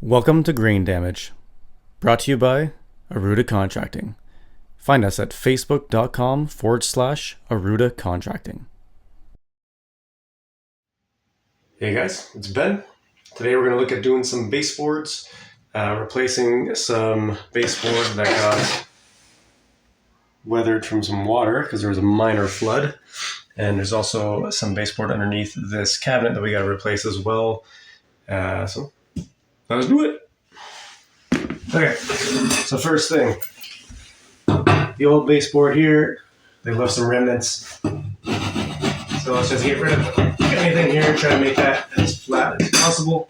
Welcome to Grain Damage, brought to you by Aruda Contracting. Find us at facebook.com/Aruda Contracting. Hey guys, it's Ben. Today we're going to look at doing some baseboards, replacing some baseboard that got weathered from some water because there was a minor flood. And there's also some baseboard underneath this cabinet that we got to replace as well. So let's do it. Okay, so first thing, the old baseboard here, they left some remnants. So let's just get rid of anything here, try to make that as flat as possible.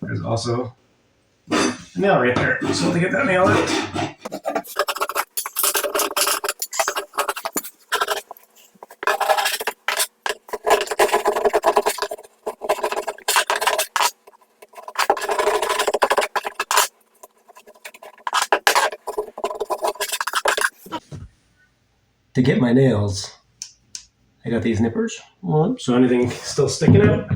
There's also a nail right there, so to get that nail out. To get my nails, I got these nippers on, so anything still sticking out,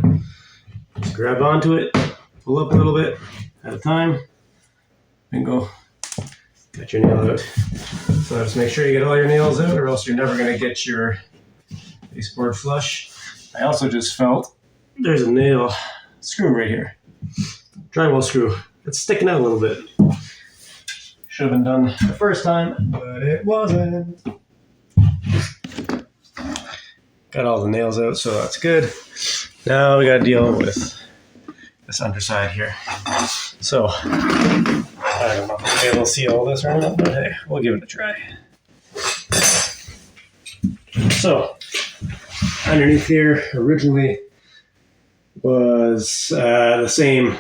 just grab onto it, pull up a little bit at a time, and go get your nail out. So just make sure you get all your nails out, or else you're never going to get your baseboard flush. I also just felt there's a nail screw right here, drywall screw. It's sticking out a little bit. Should have been done the first time, but it wasn't. Got all the nails out, so that's good. Now we got to deal with this underside here. So, I don't know if we'll be able to see all this or not, but hey, we'll give it a try. So, underneath here originally was the same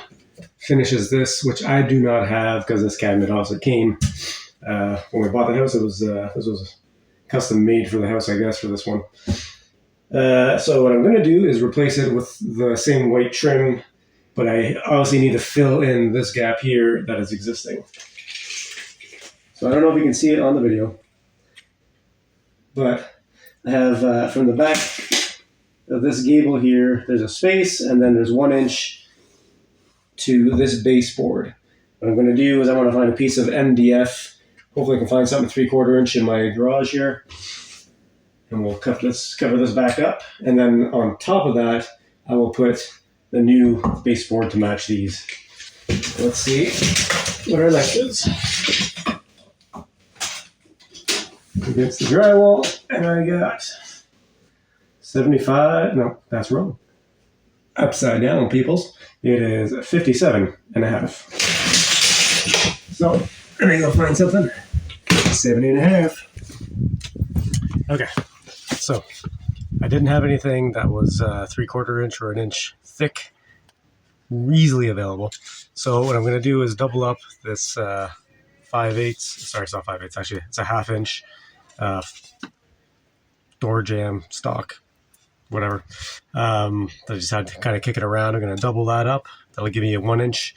finish as this, which I do not have because this cabinet also came when we bought the house. It was this was custom made for the house, I guess, for this one. So what I'm going to do is replace it with the same white trim, but I obviously need to fill in this gap here that is existing. So I don't know if you can see it on the video, but I have from the back of this gable here, there's a space, and then there's 1 inch to this baseboard. What I'm going to do is I want to find a piece of MDF. Hopefully I can find something 3/4 inch in my garage here. And we'll cover this back up. And then on top of that, I will put the new baseboard to match these. Let's see what our length is. Against the drywall, and I got 75, no, that's wrong. Upside down, peoples. It is 57.5. So, I'm gonna go find something. 70.5. Okay. So, I didn't have anything that was 3/4 inch or 1 inch thick, easily available. So what I'm going to do is double up this 5/8. Sorry, it's not 5/8. Actually, it's a 1/2 inch door jamb stock, whatever. I just had to kind of kick it around. I'm going to double that up. That'll give me a 1 inch.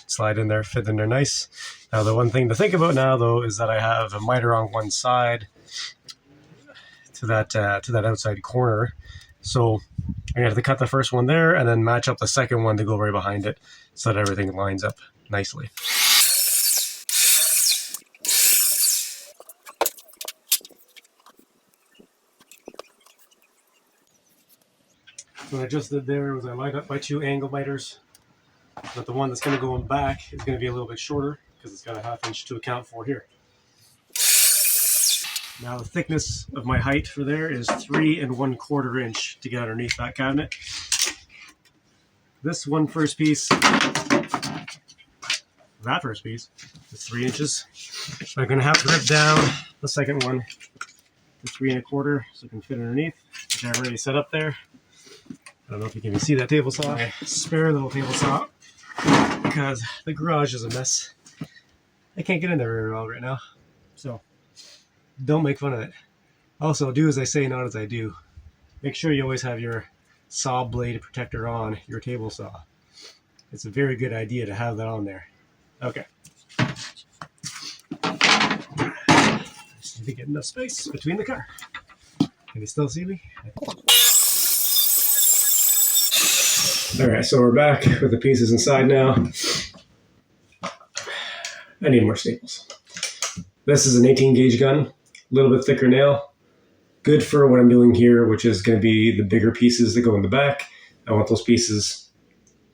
Slide in there, fit in there nice. Now the one thing to think about now though is that I have a miter on one side to that outside corner. So I'm gonna have to cut the first one there and then match up the second one to go right behind it so that everything lines up nicely. What I just did there was I lined up my 2 angle miters, but the one that's going to go in back is going to be a little bit shorter because it's got a 1/2 inch to account for here. Now the thickness of my height for there is 3 1/4 inch to get underneath that cabinet. This first piece, that first piece is 3 inches. So I'm going to have to rip down the second one to 3 1/4 so it can fit underneath, which I already set up there. I don't know if you can even see that table saw. My spare little table saw, because the garage is a mess. I can't get in there very well right now, so don't make fun of it. Also, do as I say, not as I do. Make sure you always have your saw blade protector on your table saw. It's a very good idea to have that on there. Okay. Just need to get enough space between the car. Can you still see me? All right, so we're back with the pieces inside now. I need more staples. This is an 18 gauge gun, a little bit thicker nail. Good for what I'm doing here, which is going to be the bigger pieces that go in the back. I want those pieces,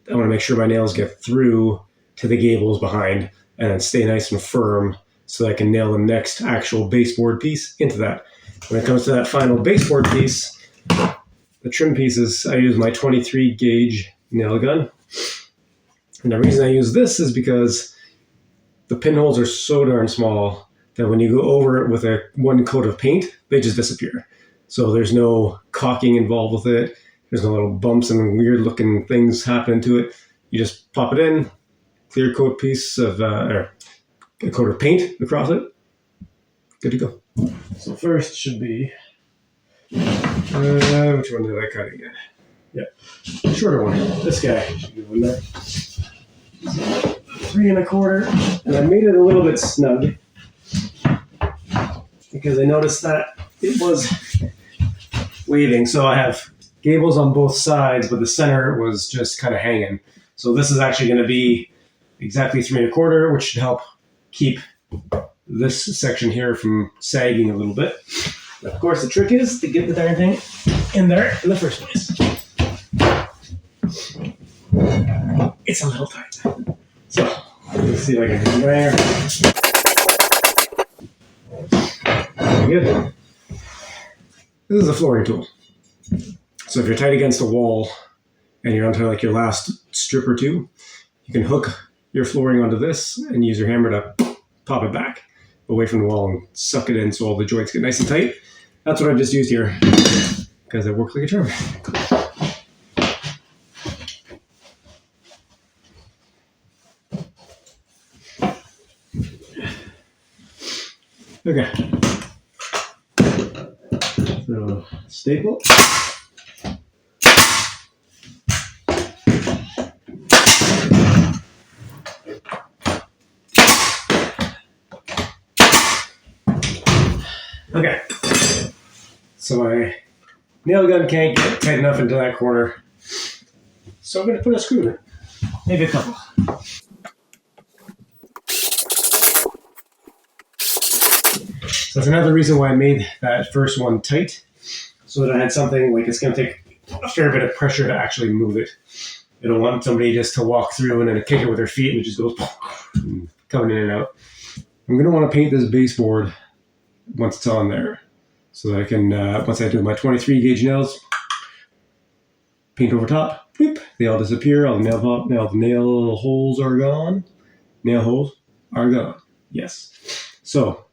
I want to make sure my nails get through to the gables behind and then stay nice and firm so that I can nail the next actual baseboard piece into that. When it comes to that final baseboard piece, the trim pieces, I use my 23 gauge nail gun. And the reason I use this is because the pinholes are so darn small that when you go over it with one coat of paint, they just disappear. So there's no caulking involved with it. There's no little bumps and weird looking things happening to it. You just pop it in, clear coat piece of, or a coat of paint across it. Good to go. So first should be, which one did I cut again? Yep, the shorter one. This guy should go in there. 3 1/4, and I made it a little bit snug because I noticed that it was waving. So I have gables on both sides, but the center was just kind of hanging. So this is actually going to be exactly 3 1/4, which should help keep this section here from sagging a little bit. But of course, the trick is to get the darn thing in there in the first place. It's a little tight. So let's see if I can get it there. Good. This is a flooring tool. So if you're tight against a wall and you're onto like your last strip or two, you can hook your flooring onto this and use your hammer to pop it back away from the wall and suck it in so all the joints get nice and tight. That's what I just used here because it works like a charm. Okay. So staple. Okay. So my nail gun can't get tight enough into that corner. So I'm going to put a screw in it. Maybe a couple. So that's another reason why I made that first one tight, so that I had something like it's going to take a fair bit of pressure to actually move it. I don't want somebody just to walk through and then kick it with their feet and it just goes coming in and out. I'm going to want to paint this baseboard once it's on there, so that I can, once I do my 23 gauge nails, paint over top, whoop, they all disappear, all the nail holes are gone. Nail holes are gone, yes. So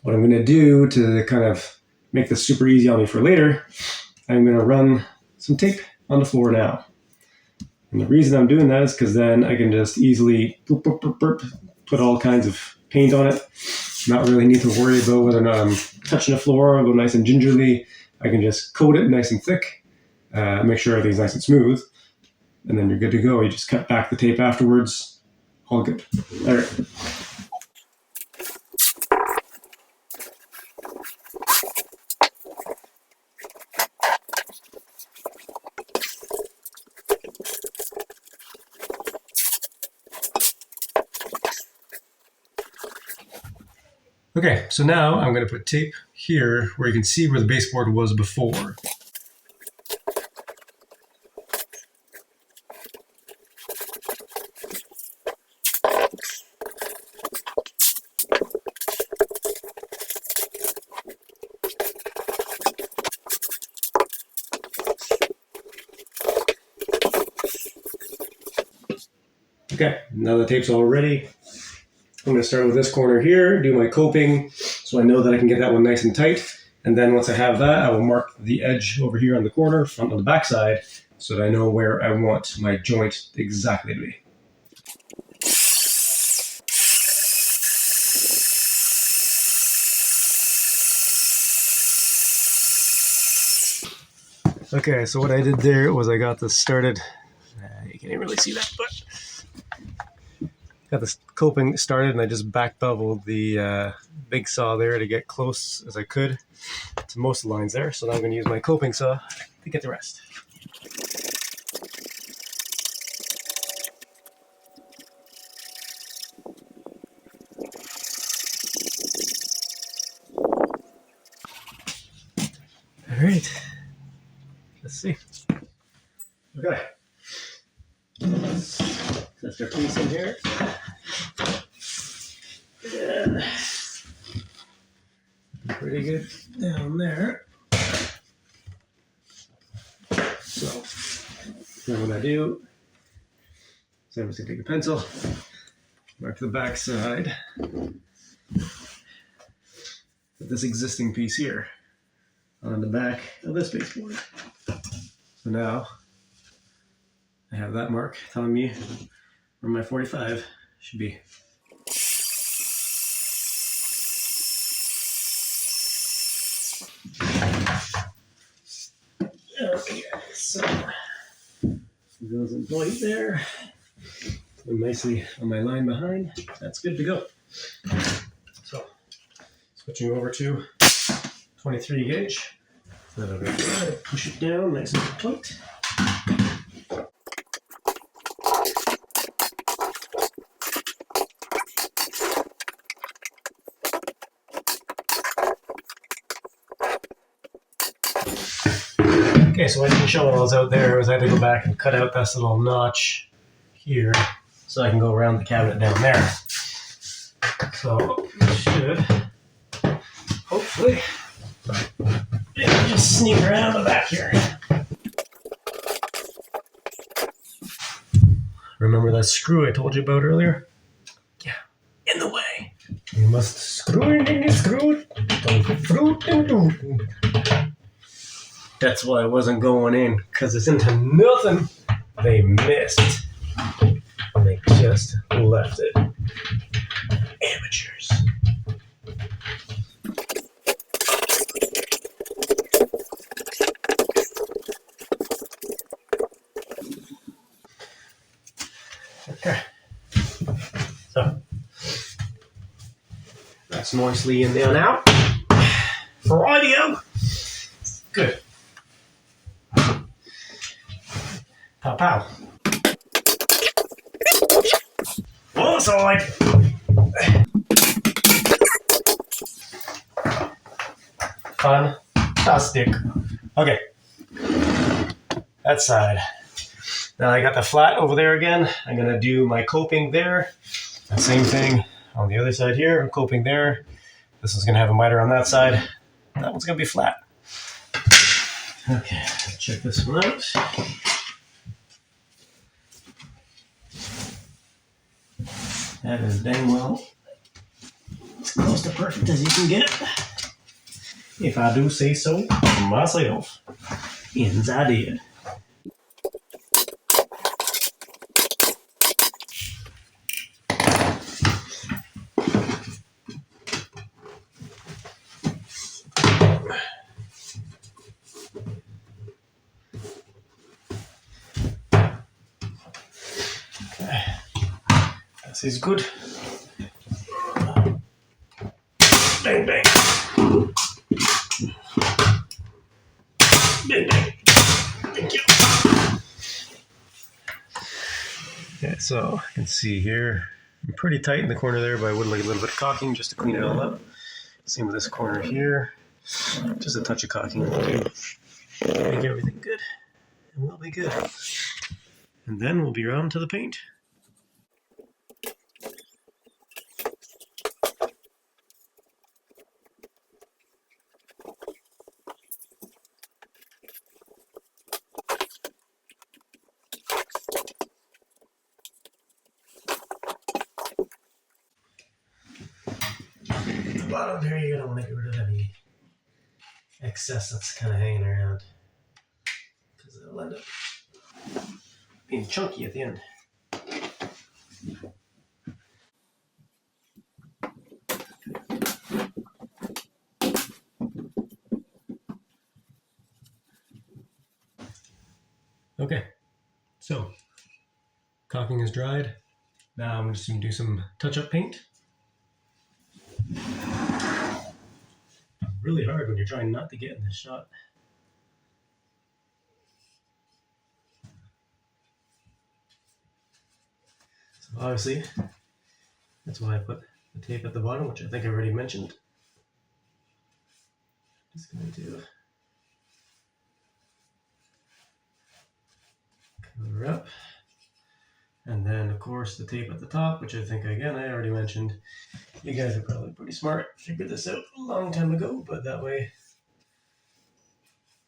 what I'm going to do to kind of make this super easy on me for later, I'm going to run some tape on the floor now. And the reason I'm doing that is because then I can just easily boop, boop, boop, boop, put all kinds of paint on it. Not really need to worry about whether or not I'm touching the floor. I'll go nice and gingerly. I can just coat it nice and thick, make sure everything's nice and smooth, and then you're good to go. You just cut back the tape afterwards. All good. All right. Okay, so now I'm going to put tape here where you can see where the baseboard was before. Okay, now the tape's all ready. I'm going to start with this corner here, do my coping, so I know that I can get that one nice and tight. And then once I have that, I will mark the edge over here on the corner, front on the back side, so that I know where I want my joint exactly to be. Okay, so what I did there was I got this started. You can't even really see that, but got this coping started, and I just back beveled the big saw there to get close as I could to most of the lines there. So now I'm going to use my coping saw to get the rest. see. Okay. Test our piece in here. Yeah. Pretty good down there. So, now what I do is I'm just gonna take a pencil, mark the back side of this existing piece here on the back of this baseboard. So now I have that mark telling me where my 45 should be. Okay, so it goes in point there. Put them nicely on my line behind. That's good to go. So switching over to 23 gauge. So that'll go good. Push it down nice and tight. Okay, so what I didn't show when I was out there was I had to go back and cut out this little notch here so I can go around the cabinet down there. So I should hopefully just sneak around the back here. Remember that screw I told you about earlier? Yeah, in the way. You must screw it in the screw. That's why I wasn't going in, because it's into nothing. They missed. And they just left it. Amateurs. Okay. So that's nicely in there now. Rightio. Good. Pow pow. One side. Fantastic. Okay. That side. Now I got the flat over there again. I'm going to do my coping there. Same thing on the other side here. I'm coping there. This is going to have a miter on that side. That one's going to be flat. Okay, check this one out. That is dang well as close to perfect as you can get. If I do say so myself. Ends I did. Okay. This is good. Bang, bang. Bang, bang. Thank you. Okay, so you can see here, I'm pretty tight in the corner there, but I would like a little bit of caulking just to clean it all up. Same with this corner here. Just a touch of caulking will do. Make everything good. And we'll be good. And then we'll be around to the paint. The bottom here, you don't want to get rid of any excess that's kind of hanging around, because it'll end up being chunky at the end. Okay, so caulking is dried. Now I'm just going to do some touch-up paint. Really hard when you're trying not to get in this shot. So obviously, that's why I put the tape at the bottom, which I think I already mentioned. Just going to Cover up. And then, of course, the tape at the top, which I think, again, I already mentioned. You guys are probably pretty smart. Figured this out a long time ago, but that way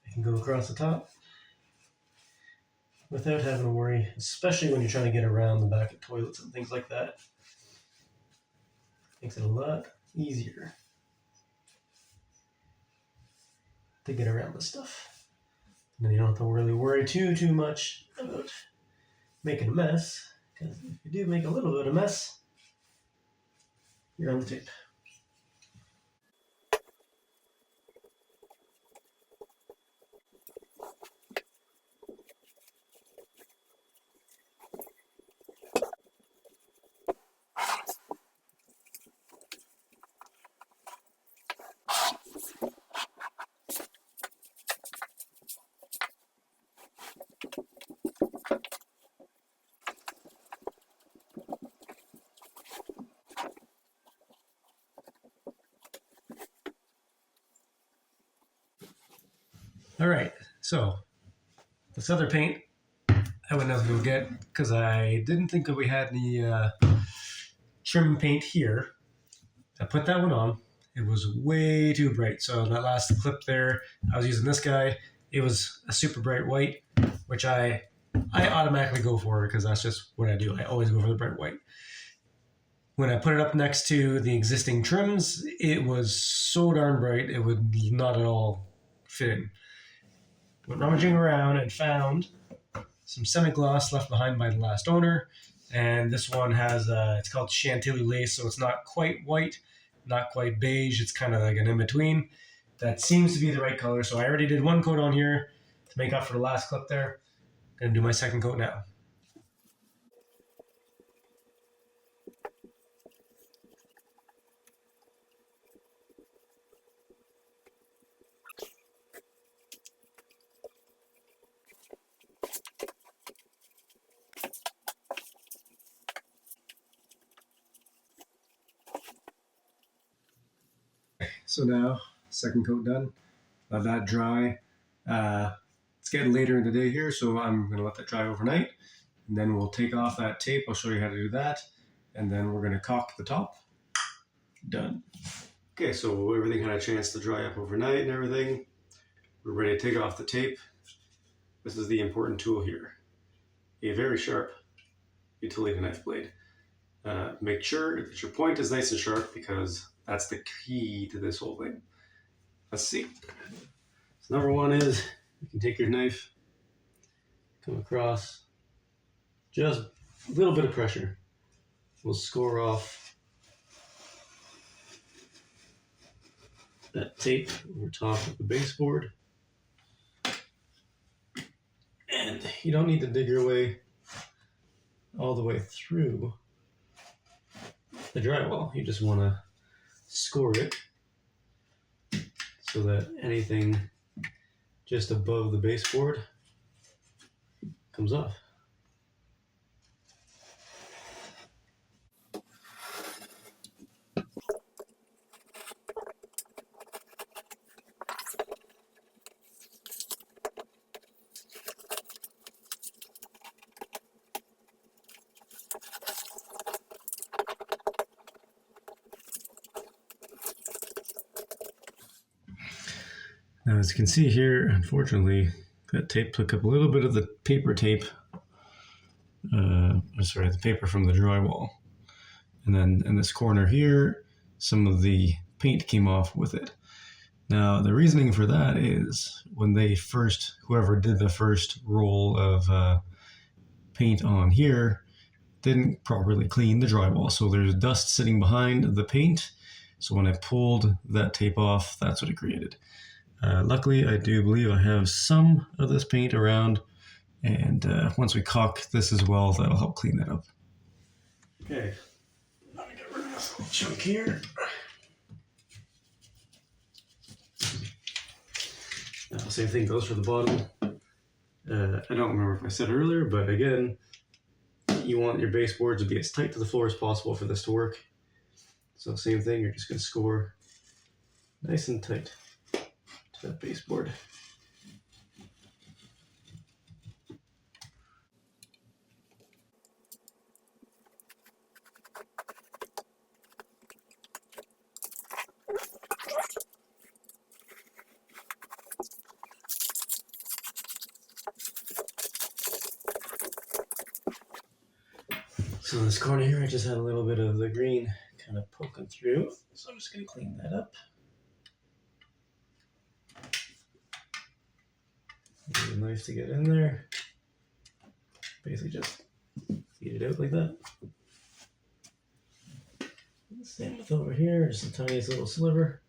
I can go across the top without having to worry, especially when you're trying to get around the back of toilets and things like that. Makes it a lot easier to get around this stuff. And then you don't have to really worry too much about making a mess, because if you do make a little bit of mess, you're on the tape. All right, so this other paint I went out to go get because I didn't think that we had any trim paint here. I put that one on. It was way too bright. So that last clip there, I was using this guy. It was a super bright white, which I automatically go for because that's just what I do. I always go for the bright white. When I put it up next to the existing trims, it was so darn bright it would not at all fit in. Went rummaging around and found some semi-gloss left behind by the last owner. And this one has, it's called Chantilly Lace, so it's not quite white, not quite beige. It's kind of like an in-between. That seems to be the right color. So I already did one coat on here to make up for the last clip there. Gonna do my second coat now. So now, second coat done. Let that dry. It's getting later in the day here, so I'm going to let that dry overnight. And then we'll take off that tape. I'll show you how to do that. And then we're going to caulk the top. Done. Okay, so everything had a chance to dry up overnight and everything. We're ready to take off the tape. This is the important tool here. A very sharp utility knife blade. Make sure that your point is nice and sharp because that's the key to this whole thing. Let's see. So number one is you can take your knife, come across, just a little bit of pressure. We'll score off that tape over top of the baseboard. And you don't need to dig your way all the way through the drywall. You just want to score it so that anything just above the baseboard comes off. Now, as you can see here, unfortunately, that tape took up a little bit of the paper tape. The paper from the drywall. And then in this corner here, some of the paint came off with it. Now, the reasoning for that is when whoever did the first roll of paint on here didn't properly clean the drywall. So there's dust sitting behind the paint. So when I pulled that tape off, that's what it created. Luckily, I do believe I have some of this paint around, and once we caulk this as well, that'll help clean that up. Okay, let me get rid of this little chunk here. Now, same thing goes for the bottom. I don't remember if I said earlier, but again, you want your baseboard to be as tight to the floor as possible for this to work. So same thing, you're just going to score nice and tight to that baseboard. So in this corner here, I just had a little bit of the green kind of poking through. So I'm just going to clean that up. Use a knife to get in there. Basically just feed it out like that. Same with over here, just the tiniest little sliver.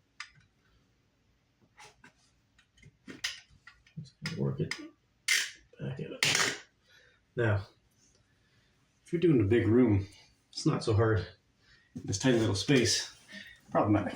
Just gonna work it back out. Now, if you're doing a big room, it's not so hard. This tiny little space, problematic.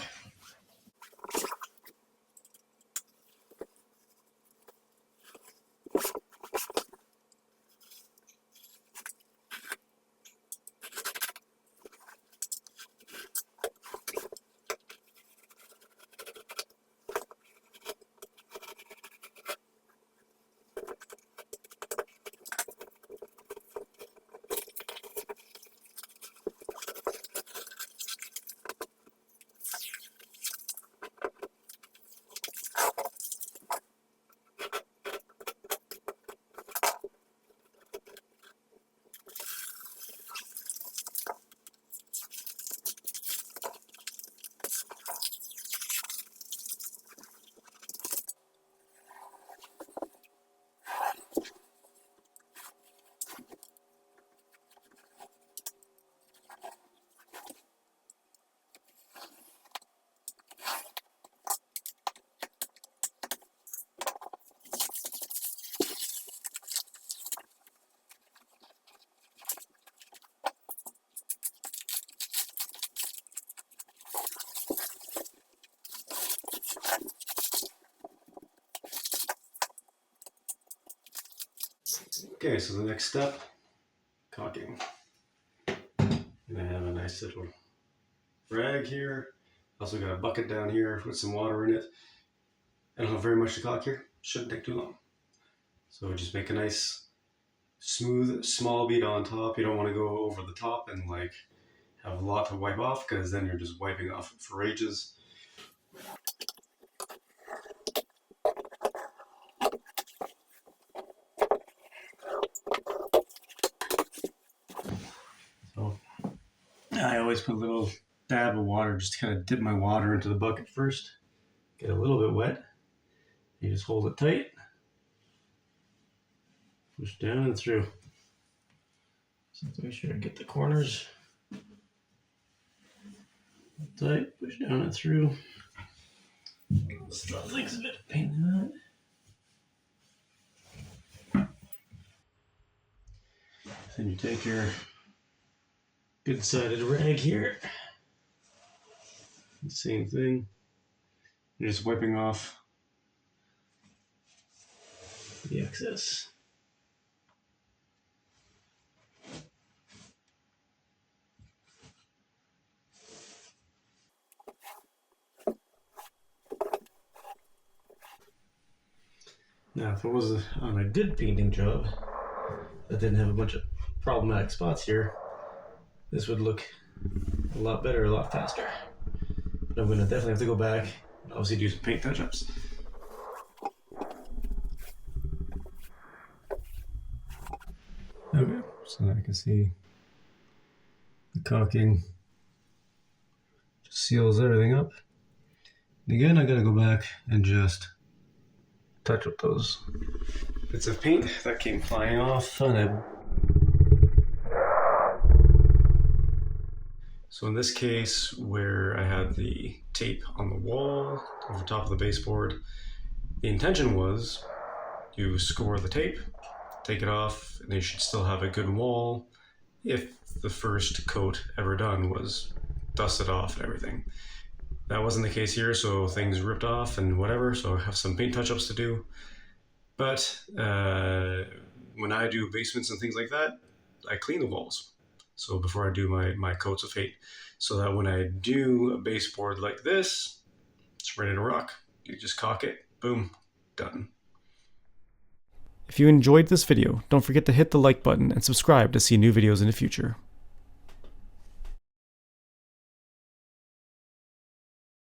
Okay, so the next step, caulking. And I have a nice little rag here. Also got a bucket down here with some water in it. I don't have very much to caulk here. Shouldn't take too long. So just make a nice, smooth, small bead on top. You don't want to go over the top and like have a lot to wipe off, because then you're just wiping off for ages. So I always put a little dab of water, just to kind of dip my water into the bucket first. Get a little bit wet. You just hold it tight. Push down and through. So make sure to get the corners tight. Push down and through. Still takes a bit of pain in that. Then you take your good-sided rag here. Same thing. You're just wiping off the excess. Now, if it was on a good painting job that didn't have a bunch of problematic spots here, this would look a lot better, a lot faster. But I'm going to definitely have to go back and obviously do some paint touch-ups. Okay, so I can see the caulking just seals everything up. And again, I got to go back and just touch up those bits of paint that came flying off. So in this case, where I had the tape on the wall over top of the baseboard, the intention was you score the tape, take it off, and you should still have a good wall if the first coat ever done was dusted off and everything. That wasn't the case here, so things ripped off and whatever, so I have some paint touch-ups to do. But when I do basements and things like that, I clean the walls. So before I do my coats of paint, so that when I do a baseboard like this, it's ready to rock. You just caulk it, boom, done. If you enjoyed this video, don't forget to hit the like button and subscribe to see new videos in the future.